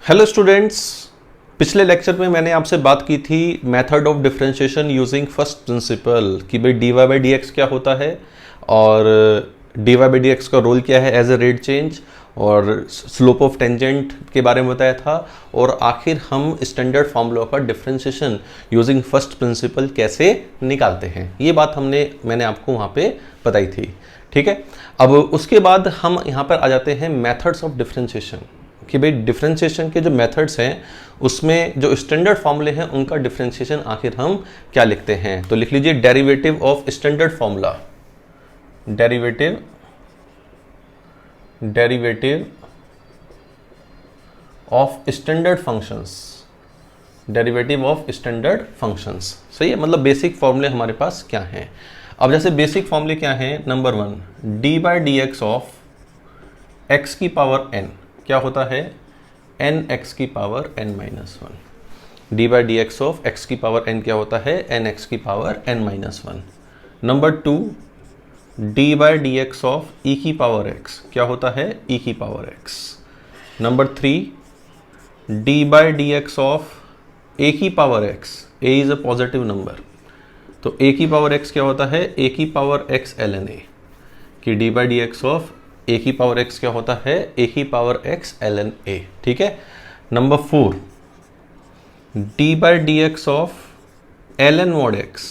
Hello students, पिछले lecture में मैंने आपसे बात की थी method of differentiation using first principle कि भाई d y by d x क्या होता है और d y by d x का रोल क्या है एज ए रेट चेंज और स्लोप ऑफ टेंजेंट के बारे में बताया था और आखिर हम स्टैंडर्ड फार्मूला का डिफरेंशिएशन यूजिंग फर्स्ट प्रिंसिपल कैसे निकालते हैं, ये बात मैंने आपको वहाँ पे बताई थी। ठीक है, अब उसके बाद हम यहाँ पर आ जाते हैं मेथड्स ऑफ डिफरेंशिएशन कि भाई डिफरेंशिएशन के जो मेथड्स हैं उसमें जो स्टैंडर्ड फॉर्मूले हैं उनका डिफरेंशिएशन आखिर हम क्या लिखते हैं। तो लिख लीजिए derivative of standard formula, derivative of standard functions, derivative of standard functions. सही है, मतलब बेसिक फॉर्मूले हमारे पास क्या हैं। अब जैसे बेसिक फॉर्मूले क्या हैं, number 1 d by d x of x की पावर एन क्या होता है, एन एक्स की power n minus one. D by d x of x की पावर एन क्या होता है, एन एक्स की power n minus one. Number 2 d by d x of e की पावर एक्स क्या होता है, ई की power x. Number 3 d by d x of a की power x, A is a positive number तो ए की power x क्या होता है, ए की power x l n a, कि d by d x of a की पावर एक्स क्या होता है, ए की power x l n a. ठीक है। Number 4 d by d x of l n mod x,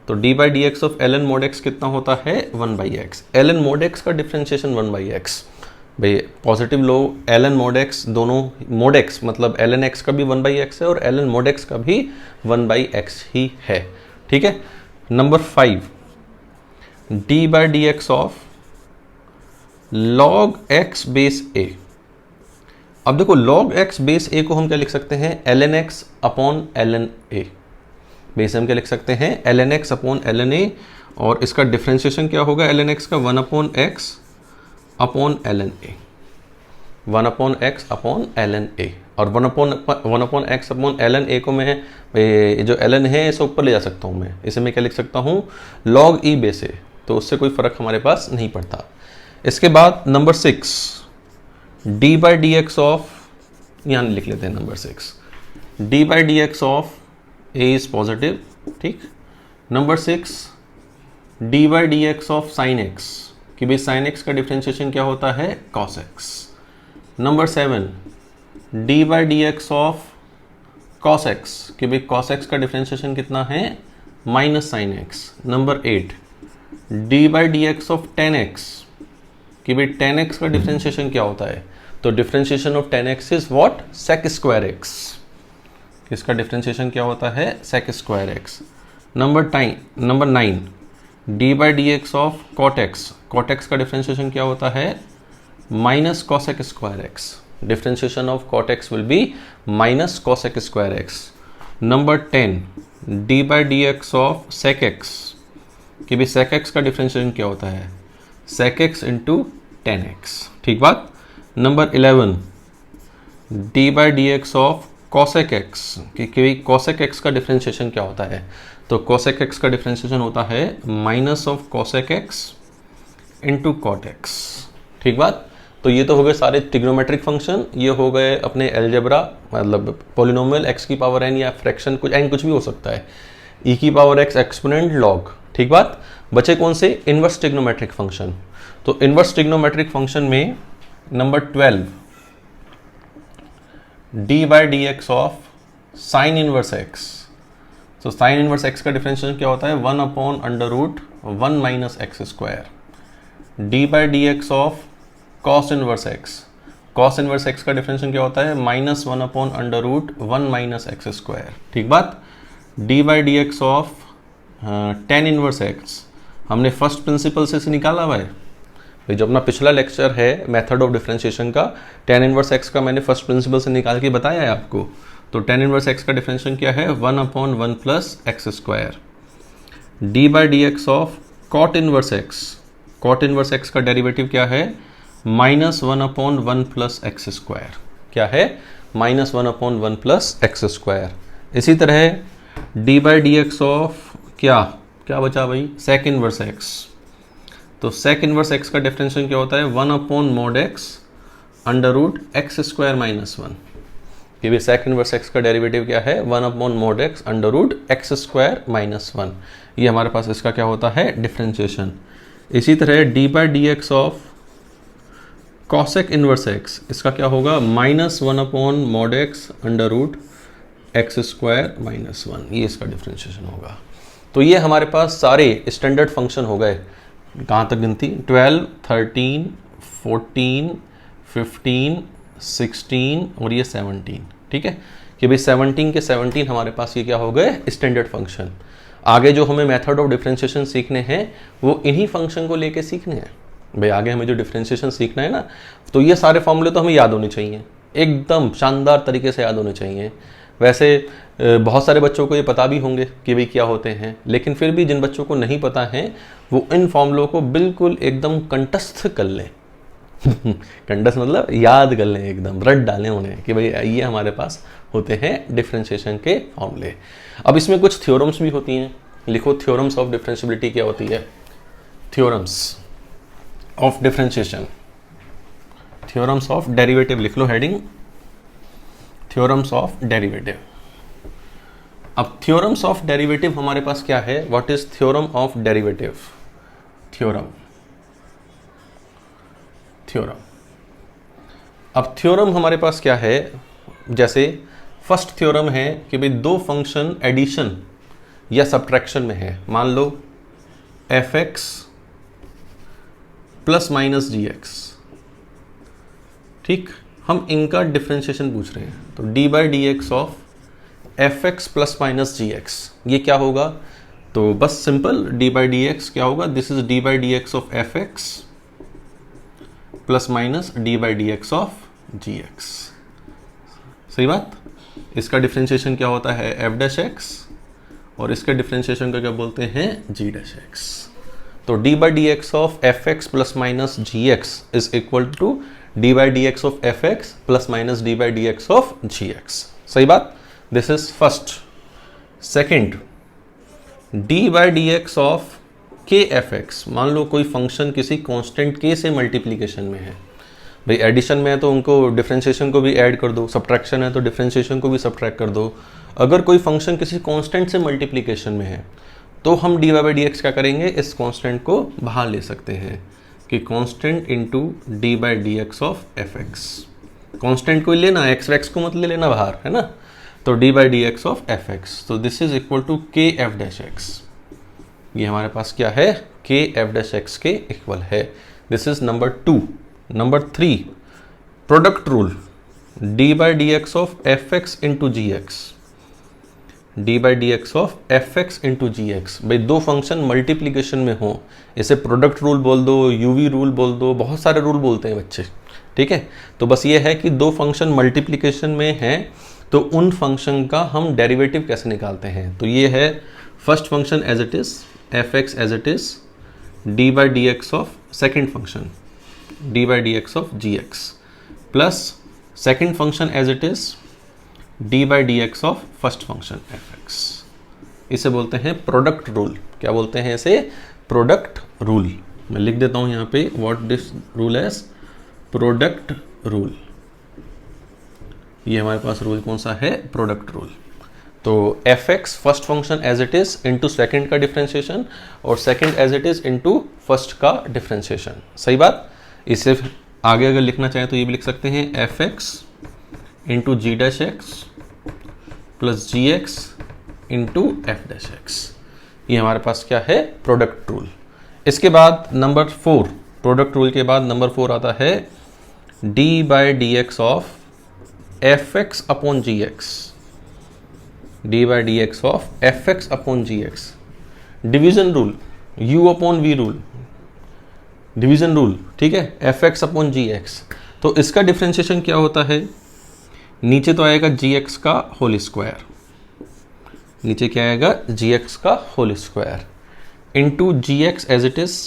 तो d by d x of l n mod x कितना होता है, 1 by x. L n mod x का differentiation 1 by x, भाई positive लो L n mod x, दोनों mode x मतलब L N x का भी 1 बाई एक्स है और एल एन मोड एक्स का भी 1 बाई एक्स ही है। ठीक है। Number 5 D by d x of log x base a। अब देखो log x बेस a को हम क्या लिख सकते हैं, ln x upon ln a। Base हम क्या लिख सकते हैं, ln x upon ln a और इसका डिफरेंशिएशन क्या होगा ln x का 1 upon x upon ln a, 1 upon x upon ln a और 1 upon x upon ln a को मैं जो ln है इसे ऊपर ले जा सकता हूँ, मैं इसे मैं क्या लिख सकता हूँ log e बेस a, तो उससे कोई फर्क हमारे पास नहीं पड़ता। इसके बाद number 6 d by d x of, यहाँ लिख लेते हैं number 6 d by d x of a is positive. ठीक। Number 6 d by d x of sine x, कि भाई साइन एक्स का डिफरेंशिएशन क्या होता है, cos x. Number 7 d by d x of cos x, कि भाई कॉस एक्स का डिफरेंशिएशन कितना है, minus sine x. Number 8 d by d x of tan x, कि भाई टेन एक्स का डिफरेंशिएशन क्या होता है, तो differentiation of tan x is what, sec square x. इसका डिफरेंशिएशन क्या होता है, sec square x. Number 9 d by d x of cot x, cot x का डिफरेंशिएशन क्या होता है, minus cosec square x. Differentiation of cot x will be minus cosec square x. Number 10 d by d x of sec x, कि भाई सेक x का differentiation क्या होता है, sec x into ten x. ठीक बात। Number 11 D by d x of cosec x, क्योंकि cosec x का डिफरेंशिएशन क्या होता है, तो कॉसेक एक्स का डिफरेंशिएशन होता है minus of cosec x into cot x. ठीक बात। तो ये तो हो गए सारे ट्रिग्नोमेट्रिक फंक्शन, ये हो गए अपने एलजेब्रा मतलब पोलिनोमियल एक्स की पावर एन या फ्रैक्शन कुछ एन कुछ भी हो सकता है, ई की पावर एक्स एक्सपोनेंट लॉग। ठीक बात। बचे कौन से, इनवर्स ट्रिग्नोमेट्रिक फंक्शन। तो इनवर्स ट्रिग्नोमेट्रिक फंक्शन में number 12 d by d x of sine inverse x, तो साइन इनवर्स एक्स का डिफरेंशिएशन क्या होता है, 1 upon under root 1 minus x square. D by d x of cos inverse x, cos inverse x का differentiation क्या होता है, minus 1 upon under root 1 minus x square. ठीक बात। D by d x of ten inverse x, हमने first principle से निकाला हुआ है, जो अपना पिछला लेक्चर है मेथड ऑफ डिफरेंशिएशन का, टेन इनवर्स एक्स का मैंने फर्स्ट प्रिंसिपल से निकाल के बताया है आपको। तो टेन इनवर्स एक्स का डिफरेंशिएशन क्या है, 1 upon 1 plus x square. D by d x of cot inverse x, cot inverse x का डेरिवेटिव क्या है, minus 1 upon 1 plus x square. क्या है, minus 1 upon 1 plus x square. इसी तरह d by d x of क्या बचा भाई, सेक इनवर्स एक्स, तो सेक इनवर्स एक्स का डिफरेंशिएशन क्या होता है, 1 upon mod x under root x square minus 1। कि भाई sec इनवर्स x का डेरिवेटिव क्या है, 1 upon mod x under root x square minus 1। ये हमारे पास इसका क्या होता है, डिफ्रेंशिएशन। इसी तरह d by d x of cosec inverse x, इसका क्या होगा, minus 1 upon mod x under root x square minus 1। ये इसका डिफ्रेंशिएशन होगा। तो ये हमारे पास सारे स्टैंडर्ड फंक्शन हो गए। कहाँ तक गिनती, 12, 13, 14, 15, 16 और ये 17। ठीक है कि भाई 17 के 17 हमारे पास ये क्या हो गए, स्टैंडर्ड फंक्शन। आगे जो हमें मेथड ऑफ डिफरेंशिएशन सीखने हैं वो इन्हीं फंक्शन को लेके सीखने हैं। भाई आगे हमें जो डिफरेंशिएशन सीखना है ना, तो ये सारे फॉर्मूले तो हमें याद होने चाहिए, एकदम शानदार तरीके से याद होने चाहिए। वैसे बहुत सारे बच्चों को ये पता भी होंगे कि भाई क्या होते हैं, लेकिन फिर भी जिन बच्चों को नहीं पता है वो इन फॉर्मूलों को बिल्कुल एकदम कंठस्थ कर लें। कंठस्थ मतलब याद कर लें, एकदम रट डालें उन्हें कि भाई ये हमारे पास होते हैं डिफरेंशिएशन के फॉर्मूले। अब इसमें कुछ थ्योरम्स भी होती हैं, लिखो थ्योरम्स ऑफ डिफरेंशिएबिलिटी क्या होती है, theorems of differentiation, theorems of derivative लिख लो हेडिंग, थ्योरम्स ऑफ डेरिवेटिव। अब थ्योरम्स ऑफ डेरिवेटिव हमारे पास क्या है, what is theorem of derivative, theorem, theorem. अब थ्योरम हमारे पास क्या है, जैसे फर्स्ट थ्योरम है कि भाई दो फंक्शन एडिशन या सब्ट्रैक्शन में है, मान लो f x plus minus g x. ठीक, हम इनका डिफरेंशिएशन पूछ रहे हैं, तो d by d x of f x plus minus g x, ये क्या होगा, तो बस simple d by d x क्या होगा, this is d by d x of f x plus minus d by d x of g x. सही बात। इसका डिफरेंशिएशन क्या होता है, एफ डैश एक्स, और इसके डिफरेंशिएशन का क्या बोलते हैं, जी डैश एक्स। तो d by d x of f x plus minus g x is equal to d by d x of f x plus minus d by d x of g x. सही बात, this is first. Second, d by d x of k f x, मान लो कोई function किसी constant के से multiplication में है। भाई एडिशन में है तो उनको डिफरेंशिएशन को भी ऐड कर दो, सब्ट्रैक्शन है तो डिफरेंशिएशन को भी सब्ट्रैक्ट कर दो। अगर कोई फंक्शन किसी कांस्टेंट से मल्टीप्लिकेशन में है तो हम d y by d x क्या करेंगे, इस कांस्टेंट को बाहर ले सकते हैं कि constant into D by d x of f x. Constant को लेना, एक्स वैक्स को मत ले लेना बाहर, है ना। तो d by d x of f x, तो this is equal to k f dash x. ये हमारे पास क्या है, के एफ डैश एक्स के इक्वल है। This is number 2। Number 3, product rule, d by d x of f x into g x, d by d x of f x into g x. भाई दो function multiplication में हो, इसे product rule बोल दो, UV rule बोल दो, बहुत सारे रूल बोलते हैं बच्चे। ठीक है, तो बस ये है कि दो फंक्शन मल्टीप्लीकेशन में हैं तो उन फंक्शन का हम डेरिवेटिव कैसे निकालते हैं। तो ये है first function as it is, f x as it is, d by d x of second function d by d x of g x, plus second function as it is d by d x of first function f x. इसे बोलते हैं product rule. क्या बोलते हैं इसे, product rule. मैं लिख देता हूं यहाँ पे what this rule as product rule. ये हमारे पास रूल कौन सा है, प्रोडक्ट रूल। तो f x first function as it is into second का डिफरेंशिएशन और second as it is into first का डिफरेंशिएशन। सही बात। इसे आगे अगर लिखना चाहें तो ये भी लिख सकते हैं f x into g dash x plus g x into f dash x. ये हमारे पास क्या है, प्रोडक्ट रूल। इसके बाद नंबर 4, प्रोडक्ट रूल के बाद नंबर 4 आता है d by d x of f x upon g x, d by d x of f x upon g x. Division rule, u upon v rule, division rule. ठीक है, f x upon g x. तो इसका differentiation क्या होता है, नीचे तो आएगा जी एक्स का होल स्क्वायर, नीचे क्या आएगा, जी एक्स का whole square into g x as it is,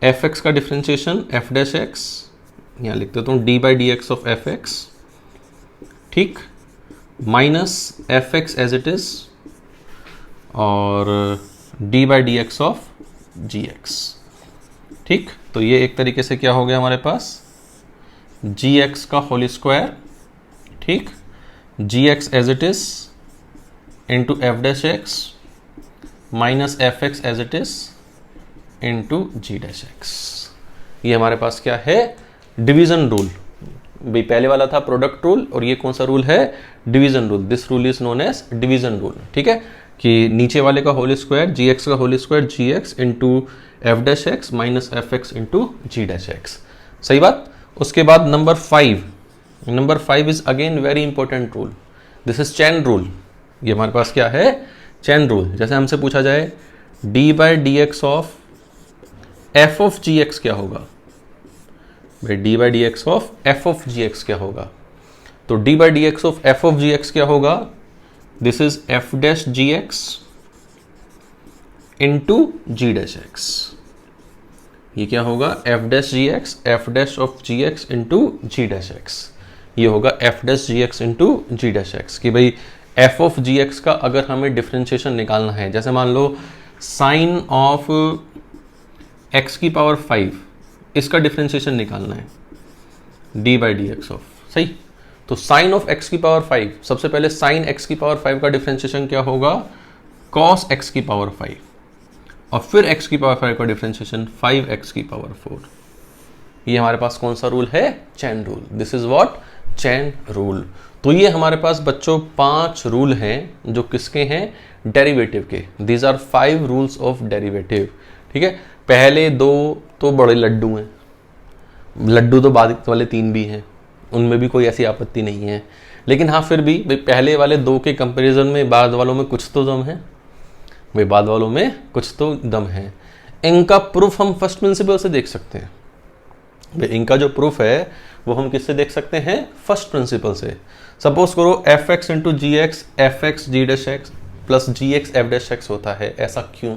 f x का डिफरेंशिएशन एफ डैश एक्स, यहाँ लिख देता हूँ d by d x of f x, ठीक, minus f x as it is और d by d x of g x. ठीक, तो ये एक तरीके से क्या हो गया हमारे पास, जी एक्स का होल स्क्वायर, ठीक, g x as it is into f dash x minus f x as it is into g dash x. ये हमारे पास क्या है, डिवीजन रूल। भाई पहले वाला था प्रोडक्ट रूल और ये कौन सा रूल है, division rule. This rule is known as division rule. ठीक है, कि नीचे वाले का होल स्क्वायर जी एक्स का whole square g x into f dash x minus f x into g dash x. सही बात। उसके बाद नंबर 5 is again very important rule. This is chain rule. ये हमारे पास क्या है, चैन रूल। जैसे हमसे पूछा जाए d by d x of f of g x क्या होगा, भाई d by d x of f of g x क्या होगा। तो d by d x of f of g x क्या होगा, this is f dash g x into g dash x. ये क्या होगा, f dash g x, f dash of g x into g dash x. ये होगा f dash g x into g dash x. कि भाई F of g x का अगर हमें डिफ्रेंशिएशन निकालना है, जैसे मान लो साइन ऑफ एक्स की पावर 5, इसका डिफ्रेंशिएशन निकालना है d by d x of, सही। तो साइन ऑफ एक्स की पावर 5, सबसे पहले साइन एक्स की पावर 5 का डिफ्रेंशिएशन क्या होगा, कॉस एक्स की पावर 5, और फिर एक्स की पावर 5 का डिफ्रेंशिएशन 5x की पावर 4। ये हमारे पास कौन सा रूल है, chain rule. This is what, chain rule. तो ये हमारे पास बच्चों 5 रूल हैं जो किसके हैं, डेरिवेटिव के। These are 5 rules of derivative. ठीक है, पहले 2 तो बड़े लड्डू हैं, लड्डू तो बाद वाले 3 भी हैं, उनमें भी कोई ऐसी आपत्ति नहीं है। लेकिन हाँ फिर भी भाई पहले वाले 2 के कंपैरिजन में बाद वालों में कुछ तो दम है, भाई बाद वालों में कुछ तो दम है। इनका प्रूफ हम फर्स्ट प्रिंसिपल से देख सकते हैं। भाई इनका जो प्रूफ है वो हम किससे देख सकते हैं, फर्स्ट प्रिंसिपल से। सपोज करो F x into g x F x जी dash x plus g x f dash x होता है, ऐसा क्यों,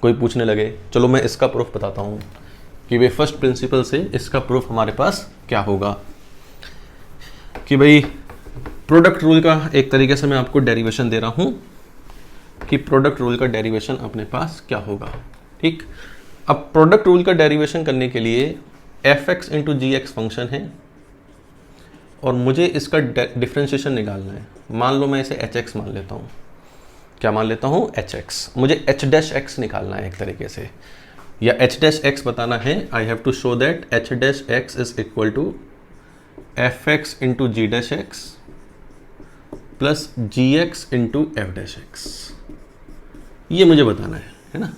कोई पूछने लगे। चलो मैं इसका प्रूफ बताता हूँ कि भाई फर्स्ट प्रिंसिपल से इसका प्रूफ हमारे पास क्या होगा। कि भाई प्रोडक्ट रूल का एक तरीके से मैं आपको डेरिवेशन दे रहा हूँ कि प्रोडक्ट रूल का डेरिवेशन अपने पास क्या होगा। ठीक, अब प्रोडक्ट रूल का डेरिवेशन करने के लिए F x into g x function है और मुझे इसका डिफ्रेंशिएशन निकालना है। मान लो मैं इसे एच एक्स मान लेता हूँ, क्या मान लेता हूँ, एच एक्स। मुझे एच डैश एक्स निकालना है एक तरीके से, या एच डैश एक्स बताना है। I have to show that h dash x is equal to f x into g dash x plus g x into f dash x. ये मुझे बताना है ना।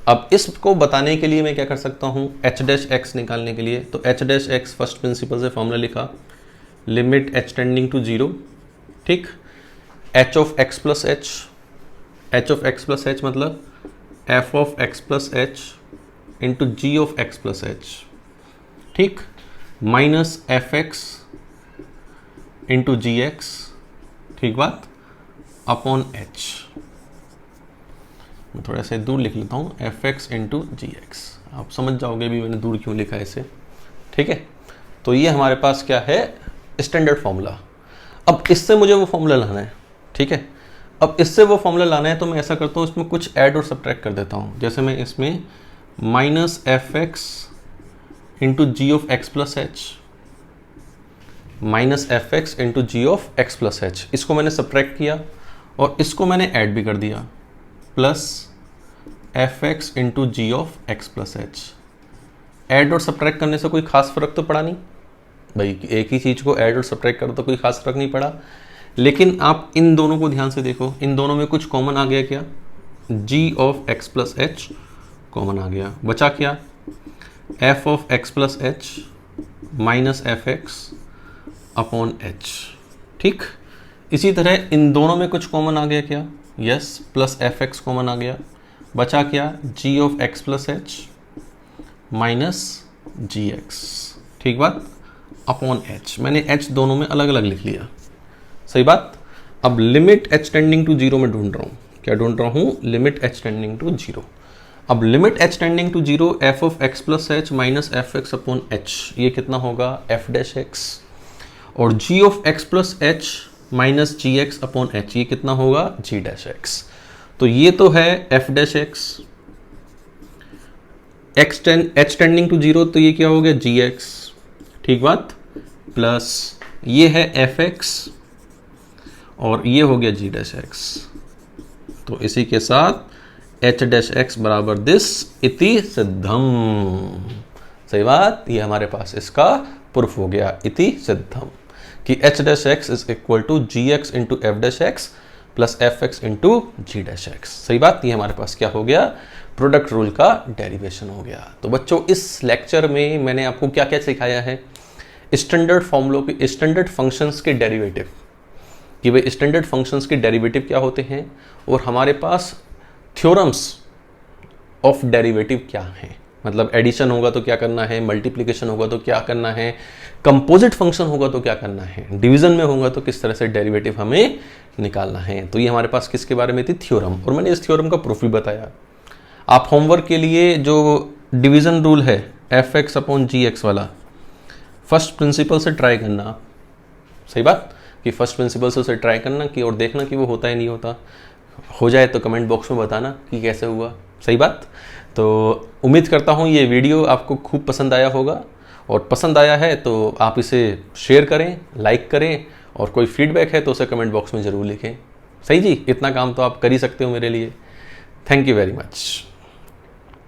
अब इसको बताने के लिए मैं क्या कर सकता हूँ, एच डैश एक्स निकालने के लिए तो h dash x first principle से फॉर्मूला लिखा, लिमिट एच टेंडिंग टू 0। ठीक, h of x plus h, h of x plus h मतलब f of x plus h into g of x plus h. ठीक, minus f x into g x, ठीक बात, upon H. मैं थोड़ा सा दूर लिख लेता हूँ, F x into g x. आप समझ जाओगे भी मैंने दूर क्यों लिखा है इसे। ठीक है, तो ये हमारे पास क्या है, स्टैंडर्ड फॉर्मूला। अब इससे मुझे वो फॉर्मूला लाना है। ठीक है, अब इससे वो फॉर्मूला लाना है तो मैं ऐसा करता हूँ, इसमें कुछ ऐड और सब्ट्रैक्ट कर देता हूँ। जैसे मैं इसमें minus f x into g of x plus h, minus f x into g of x plus h, इसको मैंने सब्ट्रैक्ट किया और इसको मैंने ऐड भी कर दिया, plus f x into g of x plus h. Add और सब्ट्रैक्ट करने से कोई खास फर्क तो पड़ा नहीं भाई, एक ही चीज़ को ऐड और सब्ट्रैक्ट करो तो कोई खास फर्क नहीं पड़ा। लेकिन आप इन दोनों को ध्यान से देखो, इन दोनों में कुछ कॉमन आ गया क्या, g of x plus h common आ गया, बचा क्या, f of x plus h minus f x upon h. ठीक, इसी तरह इन दोनों में कुछ कॉमन आ गया क्या, yes, plus f x common आ गया, बचा क्या, g of x plus h minus g x, ठीक बात, अपॉन एच। मैंने एच दोनों में अलग अलग लिख लिया, सही बात। अब लिमिट एच टेंडिंग टू 0 में ढूंढ रहा हूँ, क्या ढूंढ रहा हूँ, लिमिट एच टेंडिंग टू 0। अब limit h tending to 0 f of x plus h minus f x upon h, ये कितना होगा, एफ डैश एक्स, और g of x plus h minus g x upon h, ये कितना होगा, जी dash x. तो ये तो है f dash x, h tending to 0, तो ये क्या हो गया, जी एक्स, ठीक बात, प्लस ये है एफ एक्स और ये हो गया जी डैश एक्स। तो इसी के साथ एच डैश एक्स बराबर दिस इति सिद्धम। सही बात, ये हमारे पास इसका प्रूफ हो गया इति सिद्धम कि h dash x is equal to g x into f dash x plus f x into g dash x. सही बात, ये हमारे पास क्या हो गया, प्रोडक्ट रूल का डेरिवेशन हो गया। तो बच्चों इस लेक्चर में मैंने आपको क्या क्या सिखाया है, स्टैंडर्ड फॉर्मूलों के, स्टैंडर्ड फंक्शंस के डेरिवेटिव, कि भाई स्टैंडर्ड फंक्शंस के डेरिवेटिव क्या होते हैं और हमारे पास थ्योरम्स ऑफ डेरिवेटिव क्या हैं। मतलब एडिशन होगा तो क्या करना है, मल्टीप्लिकेशन होगा तो क्या करना है, कंपोजिट फंक्शन होगा तो क्या करना है, डिवीजन में होगा तो किस तरह से डेरिवेटिव हमें निकालना है। तो ये हमारे पास किसके बारे में थी, थ्योरम, और मैंने इस थ्योरम का प्रूफ भी बताया। आप होमवर्क के लिए जो डिवीजन रूल है f x upon g x वाला, फर्स्ट प्रिंसिपल से ट्राई करना। सही बात कि फर्स्ट प्रिंसिपल से उसे ट्राई करना कि और देखना कि वो होता है नहीं होता, हो जाए तो कमेंट बॉक्स में बताना कि कैसे हुआ। सही बात। तो उम्मीद करता हूँ ये वीडियो आपको खूब पसंद आया होगा, और पसंद आया है तो आप इसे शेयर करें, लाइक करें, और कोई फीडबैक है तो उसे कमेंट बॉक्स में ज़रूर लिखें। सही जी, इतना काम तो आप कर ही सकते हो मेरे लिए। Thank you very much.